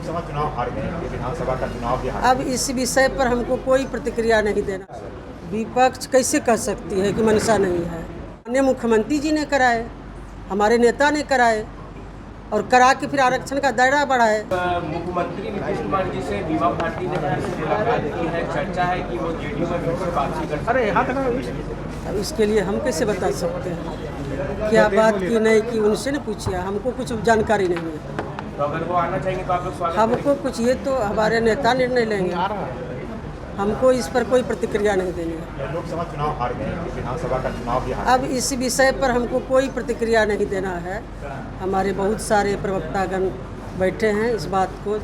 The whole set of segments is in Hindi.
लोकसभा चुनाव हार गए, ये विधानसभा का चुनाव भी हार अब इस विषय पर हमको कोई प्रतिक्रिया नहीं देना। विपक्ष कैसे कह सकती है कि मंशा नहीं है? माननीय मुख्यमंत्री जी ने कराए, हमारे नेता ने कराए और करा के फिर आरक्षण का दायरा बढ़ाए। मुख्यमंत्री नीतीश कुमार जी से बीमा भारती ने मुलाकात की है, चर्चा है कि वो जेडीयू में फिर से बातचीत कर अब इसके लिए हम कैसे बता सकते हैं क्या बात की नहीं की? उनसे ने पूछिया, हमको कुछ जानकारी नहीं है। तो अगर वो आना चाहेंगे तो आप लोग स्वागत हमको कुछ ये तो हमारे नेता निर्णय लेंगे, हमको इस पर कोई प्रतिक्रिया नहीं देनी है। गए। लोकसभा चुनाव हार गए, ये विधानसभा का चुनाव भी हार अब इस विषय पर हमको कोई प्रतिक्रिया नहीं देना है। हमारे बहुत सारे प्रवक्तागण बैठे हैं, इस बात को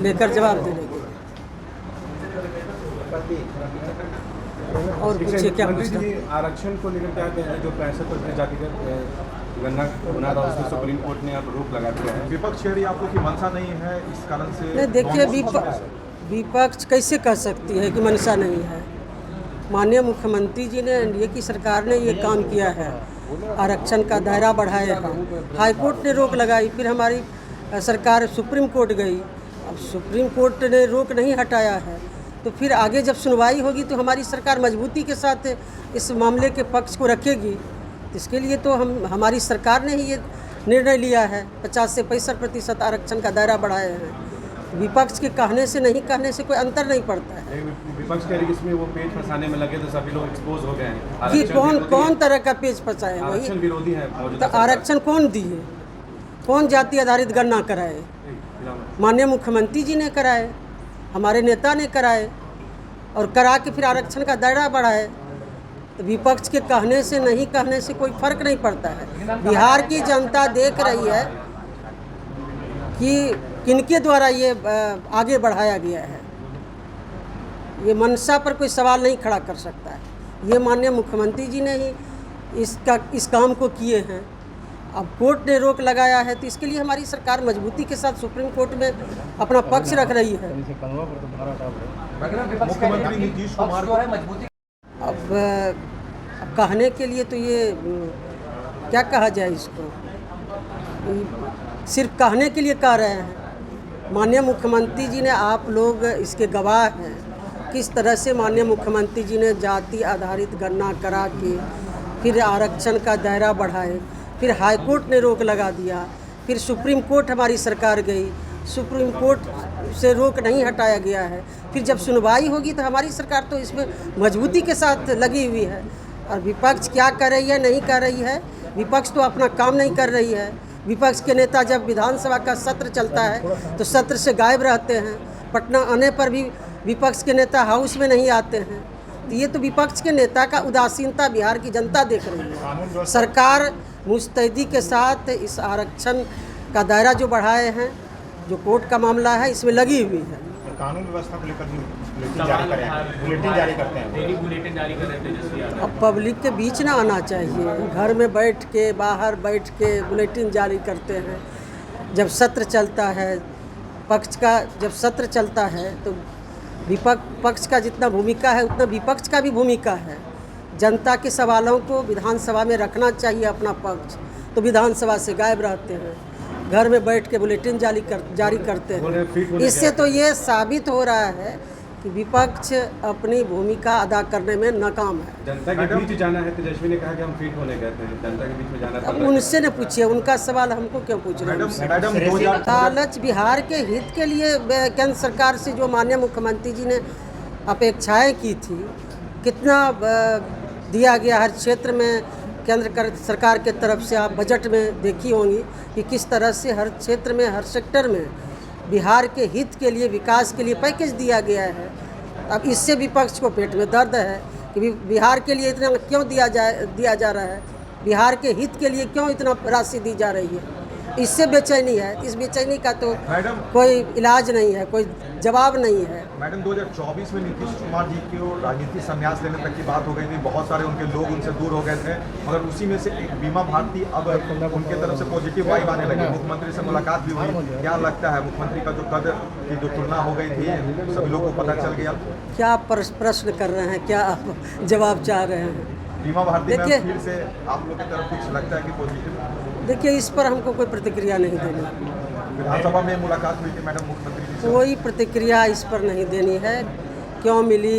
लेकर जवाब देने के। और पूछिए क्या पूछना? आरक्षण को लेकर क्या कहते हैं? जो 65% जातिगत गणना होना था, उसमें सुप्रीम कोर्ट ने अब रोक लगा दिया है। विपक्ष कह रही है आप लोग की मंशा नहीं है, इस कारण से नहीं, देखिए विपक्ष कैसे कह सकती है कि मंशा नहीं है? माननीय मुख्यमंत्री जी ने, एनडीए की सरकार ने ये काम किया है, आरक्षण का दायरा बढ़ाया है। हाईकोर्ट ने रोक लगाई, फिर हमारी सरकार सुप्रीम कोर्ट गई। अब सुप्रीम कोर्ट ने रोक नहीं हटाया है, तो फिर आगे जब सुनवाई होगी तो हमारी सरकार मजबूती के साथ इस मामले के पक्ष को रखेगी। इसके लिए तो हमारी सरकार ने ही ये निर्णय लिया है, 50 से 65% आरक्षण का दायरा बढ़ाए हैं। विपक्ष के कहने से नहीं कहने से कोई अंतर नहीं पड़ता है। विपक्ष कह रही है इसमें वो पेच फंसाने में लगे तो सभी लोग एक्सपोज हो गए हैं। कि कौन तरह का पेच फंसाए? आरक्षण विरोधी है। तो आरक्षण कौन दिए? कौन जाति आधारित गणना कराए? माननीय मुख्यमंत्री जी ने कराए, हमारे नेता ने कराए और करा के फिर आरक्षण का दायरा बढ़ाए। तो विपक्ष के कहने से नहीं कहने से कोई फर्क नहीं पड़ता है। बिहार की जनता देख रही है कि किनके द्वारा ये आगे बढ़ाया गया है। ये मंशा पर कोई सवाल नहीं खड़ा कर सकता है। ये माननीय मुख्यमंत्री जी ने ही इस काम को किए हैं। अब कोर्ट ने रोक लगाया है, तो इसके लिए हमारी सरकार मजबूती के साथ सुप्रीम कोर्ट में अपना पक्ष रख रही है। मुख्यमंत्री नीतीश कुमार को अब कहने के लिए तो ये क्या कहा जाए इसको? सिर्फ कहने के लिए कह रहे हैं। माननीय मुख्यमंत्री जी ने, आप लोग इसके गवाह हैं, किस तरह से माननीय मुख्यमंत्री जी ने जाति आधारित गणना करा के फिर आरक्षण का दायरा बढ़ाए, फिर हाई कोर्ट ने रोक लगा दिया, फिर सुप्रीम कोर्ट हमारी सरकार गई, सुप्रीम कोर्ट से रोक नहीं हटाया गया है। फिर जब सुनवाई होगी तो हमारी सरकार तो इसमें मजबूती के साथ लगी हुई है। और विपक्ष क्या कर रही है नहीं कर रही है, विपक्ष तो अपना काम नहीं कर रही है। विपक्ष के नेता जब विधानसभा का सत्र चलता है तो सत्र से गायब रहते हैं। पटना आने पर भी विपक्ष के नेता हाउस में नहीं आते हैं। तो ये तो विपक्ष के नेता का उदासीनता बिहार की जनता देख रही है। सरकार मुस्तैदी के साथ इस आरक्षण का दायरा जो बढ़ाए हैं, जो कोर्ट का मामला है, इसमें लगी हुई है। कानून व्यवस्था को लेकर बुलेटिन जारी करते हैं। डेली बुलेटिन जारी कर रहे थे तेजस्वी यादव। अब पब्लिक के बीच ना आना चाहिए। घर में बैठ के, बाहर बैठ के बुलेटिन जारी करते हैं। जब सत्र चलता है जब सत्र चलता है तो पक्ष का जितना भूमिका है उतना विपक्ष का भी भूमिका है। जनता के सवालों को विधानसभा में रखना चाहिए अपना पक्ष, तो विधानसभा से गायब रहते हैं, घर में बैठ के बुलेटिन जारी करते हैं। इससे तो ये साबित हो रहा है कि विपक्ष अपनी भूमिका अदा करने में नाकाम है। जनता के बीच जाना है, तेजस्वी ने कहा कि हम फिट होने कहते हैं, जनता के बीच में जाना। अब उनसे न पूछिए, उनका सवाल हमको क्यों पूछ रहे हैं? लालच बिहार के हित के लिए केंद्र सरकार से जो माननीय मुख्यमंत्री जी ने अपेक्षाएं की थी, कितना दिया गया हर क्षेत्र में केंद्र सरकार के तरफ से। आप बजट में देखी होंगी कि किस तरह से हर क्षेत्र में, हर सेक्टर में बिहार के हित के लिए, विकास के लिए पैकेज दिया गया है। अब इससे विपक्ष को पेट में दर्द है कि बिहार के लिए इतना क्यों दिया जा रहा है, बिहार के हित के लिए क्यों इतना राशि दी जा रही है। इससे बेचैनी है। इस बेचैनी का तो कोई इलाज नहीं है, कोई जवाब नहीं है। मैडम 2024 में नीतीश कुमार जी को राजनीति संन्यास लेने तक की बात हो गई थी, बहुत सारे उनके लोग उनसे दूर हो गए थे, मगर उसी में से एक बीमा भारती अब उनके तरफ से पॉजिटिव वाइब आने लगी। मुख्यमंत्री से मुलाकात भी हुई। क्या लगता है मुख्यमंत्री का जो कदर की जो तुलना हो गई थी, सभी लोगों को पता चल गया? क्या प्रश्न कर रहे हैं, क्या आप जवाब चाह रहे हैं? बीमा भारती में फिर से आप लोग की तरफ कुछ लगता है कि पॉजिटिव? देखिए, इस पर हमको कोई प्रतिक्रिया नहीं देनी। विधानसभा में मुलाकात हुई थी मैडम मुख्यमंत्री जी से। कोई प्रतिक्रिया इस पर नहीं देनी है, क्यों मिली,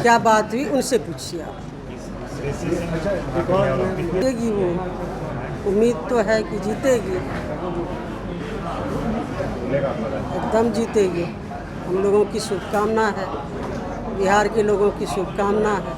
क्या बात हुई, उनसे पूछिए आप। जीतेगी वो, उम्मीद तो है कि जीतेगी, एकदम जीतेगी। हम लोगों की शुभकामना है, बिहार के लोगों की शुभकामना है।